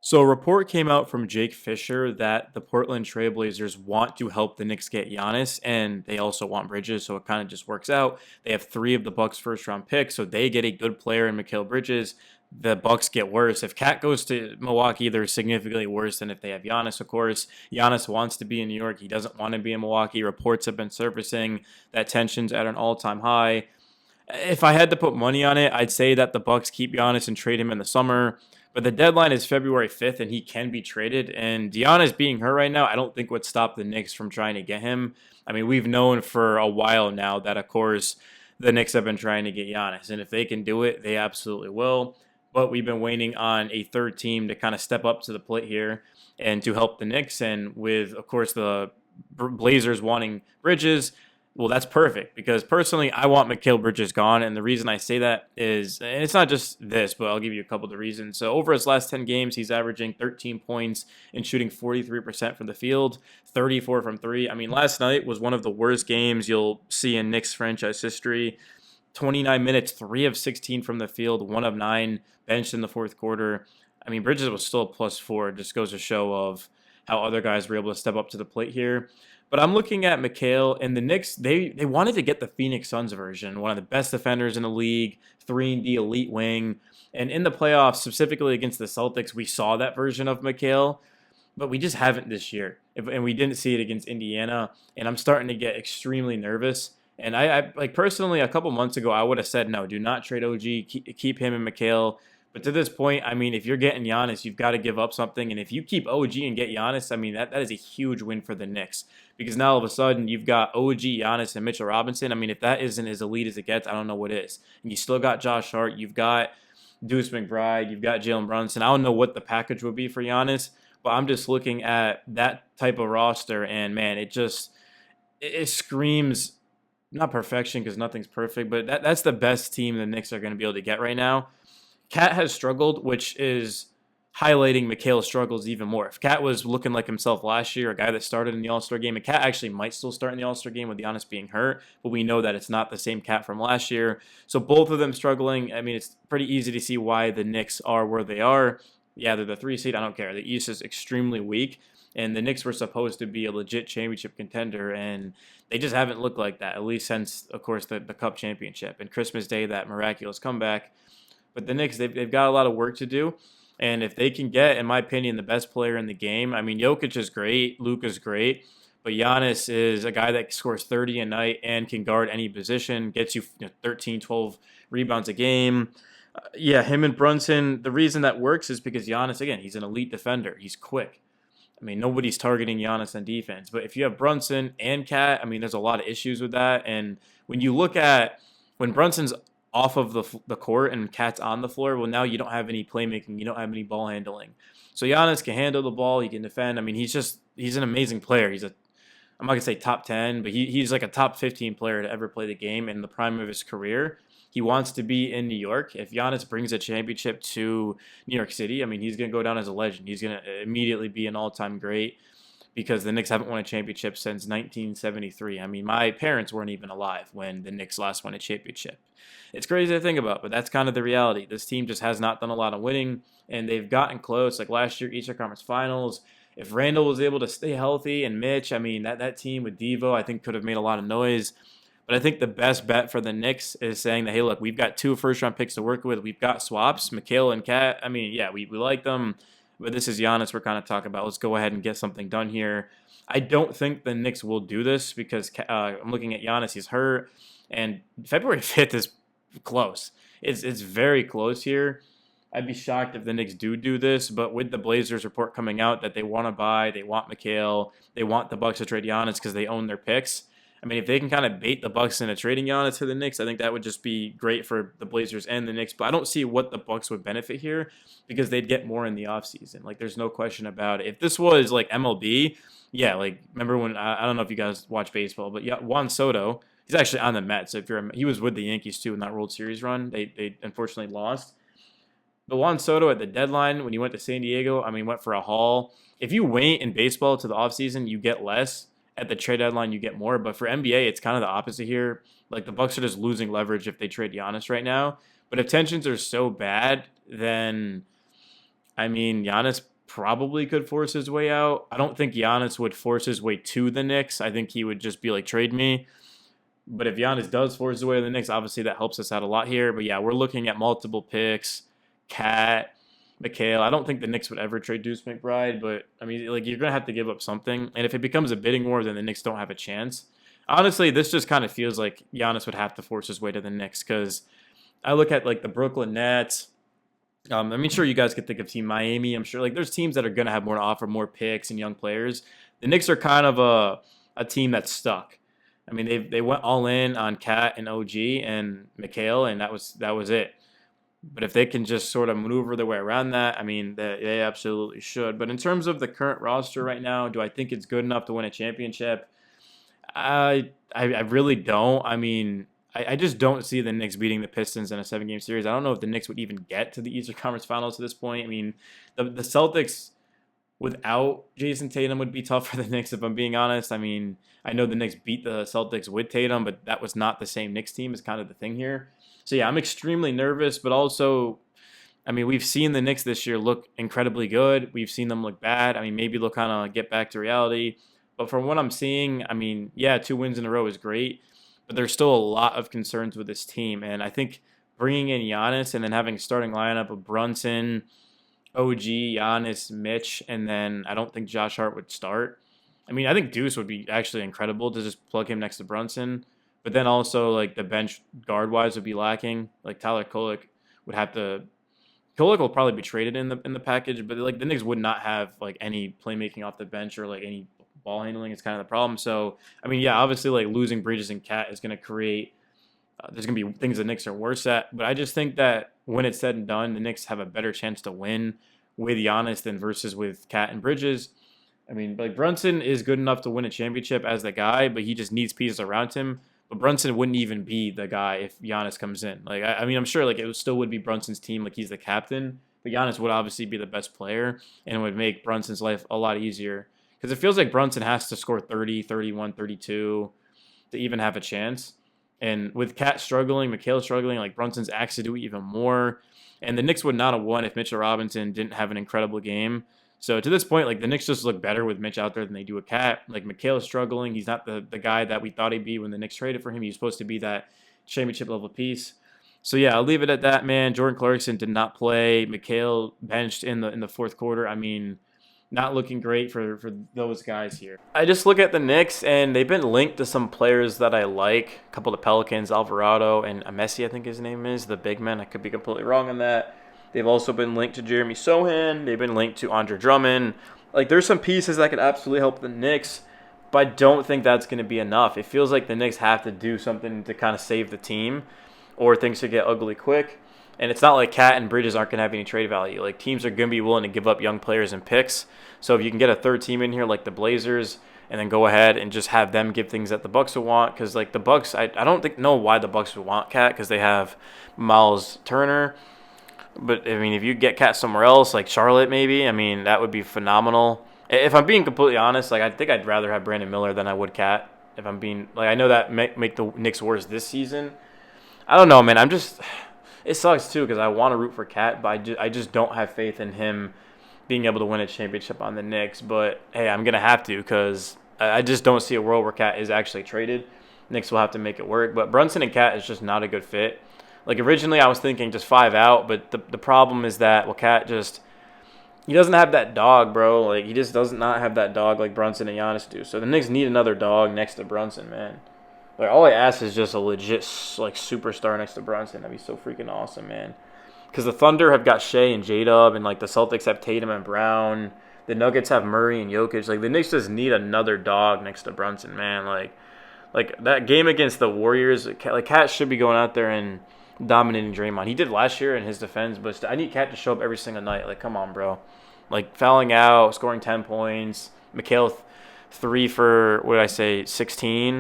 So a report came out from Jake Fisher that the Portland Trailblazers want to help the Knicks get Giannis, and they also want Bridges, so it kind of just works out. They have three of the Bucks' first-round picks, so they get a good player in Mikal Bridges. The Bucks get worse. If Cat goes to Milwaukee, they're significantly worse than if they have Giannis, of course. Giannis wants to be in New York. He doesn't want to be in Milwaukee. Reports have been surfacing that tension's at an all-time high. If I had to put money on it, I'd say that the Bucks keep Giannis and trade him in the summer. But the deadline is February 5th, and he can be traded. And Giannis being hurt right now, I don't think would stop the Knicks from trying to get him. I mean, we've known for a while now that, of course, the Knicks have been trying to get Giannis. And if they can do it, they absolutely will. But we've been waiting on a third team to kind of step up to the plate here and to help the Knicks. And with, of course, the Blazers wanting Bridges, well, that's perfect because personally, I want Mikal Bridges gone. And the reason I say that is, and it's not just this, but I'll give you a couple of the reasons. So over his last 10 games, he's averaging 13 points and shooting 43% from the field, 34 from three. I mean, last night was one of the worst games you'll see in Knicks franchise history. 29 minutes, 3 of 16 from the field, 1 of 9, benched in the fourth quarter. I mean, Bridges was still a +4. It just goes to show of how other guys were able to step up to the plate here. But I'm looking at Mikal, and the Knicks, they wanted to get the Phoenix Suns version, one of the best defenders in the league, 3-and-D elite wing. And in the playoffs, specifically against the Celtics, we saw that version of Mikal, but we just haven't this year. And we didn't see it against Indiana, and I'm starting to get extremely nervous. And I like personally, a couple months ago, I would have said, no, do not trade OG, keep him and Mikal. But to this point, I mean, if you're getting Giannis, you've got to give up something. And if you keep OG and get Giannis, I mean, that is a huge win for the Knicks. Because now all of a sudden, you've got OG, Giannis, and Mitchell Robinson. I mean, if that isn't as elite as it gets, I don't know what is. And you still got Josh Hart. You've got Deuce McBride. You've got Jalen Brunson. I don't know what the package would be for Giannis. But I'm just looking at that type of roster. And, man, it screams not perfection because nothing's perfect. But that's the best team the Knicks are going to be able to get right now. Cat has struggled, which is highlighting Mikal's struggles even more. If Cat was looking like himself last year, a guy that started in the All-Star game, and Cat actually might still start in the All-Star game with Giannis being hurt, but we know that it's not the same Cat from last year. So both of them struggling. I mean, it's pretty easy to see why the Knicks are where they are. Yeah, they're the 3 seed. I don't care. The East is extremely weak, and the Knicks were supposed to be a legit championship contender, and they just haven't looked like that, at least since, of course, the Cup championship and Christmas Day, that miraculous comeback. But the Knicks, they've got a lot of work to do. And if they can get, in my opinion, the best player in the game, I mean, Jokic is great, Luka's great, but Giannis is a guy that scores 30 a night and can guard any position, gets you, 13, 12 rebounds a game. Yeah, him and Brunson, the reason that works is because Giannis, again, he's an elite defender. He's quick. I mean, nobody's targeting Giannis on defense. But if you have Brunson and Cat, I mean, there's a lot of issues with that. And when you look at when Brunson's off of the court and Cat's on the floor, well, now you don't have any playmaking. You don't have any ball handling. So Giannis can handle the ball. He can defend. I mean, he's an amazing player. I'm not going to say top 10, but he's like a top 15 player to ever play the game in the prime of his career. He wants to be in New York. If Giannis brings a championship to New York City, I mean, he's going to go down as a legend. He's going to immediately be an all-time great because the Knicks haven't won a championship since 1973. I mean, my parents weren't even alive when the Knicks last won a championship. It's crazy to think about, but that's kind of the reality. This team just has not done a lot of winning, and they've gotten close. Like last year, Eastern Conference Finals. If Randall was able to stay healthy and Mitch, I mean, that team with Devo, I think could have made a lot of noise. But I think the best bet for the Knicks is saying that, hey, look, we've got 2 first-round picks to work with. We've got swaps, Mikal and Cat. I mean, yeah, we like them, but this is Giannis we're kind of talking about. Let's go ahead and get something done here. I don't think the Knicks will do this because I'm looking at Giannis. He's hurt, and February 5th is close. It's very close here. I'd be shocked if the Knicks do this, but with the Blazers report coming out that they want to buy, they want Mikal, they want the Bucks to trade Giannis because they own their picks. I mean, if they can kind of bait the Bucks into trading Giannis to the Knicks, I think that would just be great for the Blazers and the Knicks. But I don't see what the Bucks would benefit here because they'd get more in the offseason. Like, there's no question about it. If this was like MLB, yeah, like remember when I don't know if you guys watch baseball, but yeah, Juan Soto, he's actually on the Mets. So he was with the Yankees too in that World Series run. They unfortunately lost. But Juan Soto at the deadline when he went to San Diego, I mean, went for a haul. If you wait in baseball to the offseason, you get less. At the trade deadline, you get more. But for NBA, it's kind of the opposite here. Like, the Bucks are just losing leverage if they trade Giannis right now. But if tensions are so bad, then, I mean, Giannis probably could force his way out. I don't think Giannis would force his way to the Knicks. I think he would just be like, trade me. But if Giannis does force his way to the Knicks, obviously that helps us out a lot here. But yeah, we're looking at multiple picks. Cat, McHale. I don't think the Knicks would ever trade Deuce McBride, but I mean, like you're gonna have to give up something. And if it becomes a bidding war, then the Knicks don't have a chance. Honestly, this just kind of feels like Giannis would have to force his way to the Knicks because I look at like the Brooklyn Nets. I mean, sure, you guys could think of Team Miami. I'm sure like there's teams that are gonna have more to offer, more picks and young players. The Knicks are kind of a team that's stuck. I mean, they went all in on Cat and OG and McHale, and that was it. But if they can just sort of maneuver their way around that, I mean, they absolutely should. But in terms of the current roster right now, do I think it's good enough to win a championship? I really don't. I mean, I just don't see the Knicks beating the Pistons in a 7-game series. I don't know if the Knicks would even get to the Eastern Conference Finals at this point. I mean, the Celtics without Jason Tatum would be tough for the Knicks, if I'm being honest. I mean, I know the Knicks beat the Celtics with Tatum, but that was not the same Knicks team is kind of the thing here. So, yeah, I'm extremely nervous, but also, I mean, we've seen the Knicks this year look incredibly good. We've seen them look bad. I mean, maybe they'll kind of get back to reality. But from what I'm seeing, I mean, yeah, 2 wins in a row is great, but there's still a lot of concerns with this team. And I think bringing in Giannis and then having a starting lineup of Brunson, OG, Giannis, Mitch, and then I don't think Josh Hart would start. I mean, I think Deuce would be actually incredible to just plug him next to Brunson. But then also, like, the bench guard-wise would be lacking. Like, Tyler Kolek would have to... Kolek will probably be traded in the package, but, like, the Knicks would not have, like, any playmaking off the bench or, like, any ball handling. It's kind of the problem. So, I mean, yeah, obviously, like, losing Bridges and Cat is going to create... there's going to be things the Knicks are worse at. But I just think that when it's said and done, the Knicks have a better chance to win with Giannis than versus with Cat and Bridges. I mean, like, Brunson is good enough to win a championship as the guy, but he just needs pieces around him. But Brunson wouldn't even be the guy if Giannis comes in. Like, I mean, I'm sure like it still would be Brunson's team. Like, he's the captain, but Giannis would obviously be the best player, and it would make Brunson's life a lot easier because it feels like Brunson has to score 30, 31, 32 to even have a chance. And with Cat struggling, McHale struggling, like Brunson's asked to do even more. And the Knicks would not have won if Mitchell Robinson didn't have an incredible game. So to this point, like the Knicks just look better with Mitch out there than they do with Cat. Like McHale is struggling. He's not the guy that we thought he'd be when the Knicks traded for him. He's supposed to be that championship level piece. So yeah, I'll leave it at that, man. Jordan Clarkson did not play. McHale benched in the fourth quarter. I mean, not looking great for those guys here. I just look at the Knicks, and they've been linked to some players that I like. A couple of the Pelicans, Alvarado, and Messi, I think his name is, the big man. I could be completely wrong on that. They've also been linked to Jeremy Sohan. They've been linked to Andre Drummond. Like, there's some pieces that could absolutely help the Knicks, but I don't think that's going to be enough. It feels like the Knicks have to do something to kind of save the team, or things could get ugly quick. And it's not like Cat and Bridges aren't going to have any trade value. Like, teams are going to be willing to give up young players and picks. So if you can get a third team in here like the Blazers and then go ahead and just have them give things that the Bucks would want, because like the Bucks, I don't know why the Bucks would want Cat, because they have Miles Turner. But, I mean, if you get Cat somewhere else, like Charlotte maybe, I mean, that would be phenomenal. If I'm being completely honest, like I think I'd rather have Brandon Miller than I would Cat. If I'm being, like, I know that make the Knicks worse this season. I don't know, man. It sucks too because I want to root for Cat, but I just don't have faith in him being able to win a championship on the Knicks. But, hey, I'm going to have to because I just don't see a world where Cat is actually traded. Knicks will have to make it work. But Brunson and Cat is just not a good fit. Like, originally I was thinking just 5 out, but the problem is that, well, Cat just – he doesn't have that dog, bro. Like, he just does not have that dog like Brunson and Giannis do. So the Knicks need another dog next to Brunson, man. Like, all I ask is just a legit, like, superstar next to Brunson. That'd be so freaking awesome, man. Because the Thunder have got Shea and J-Dub, and, like, the Celtics have Tatum and Brown. The Nuggets have Murray and Jokic. Like, the Knicks just need another dog next to Brunson, man. Like that game against the Warriors, like, Cat should be going out there and dominating Draymond. He did last year in his defense, but I need Cat to show up every single night. Like, come on, bro. Like, fouling out, scoring 10 points. McHale 3 for, what did I say, 16.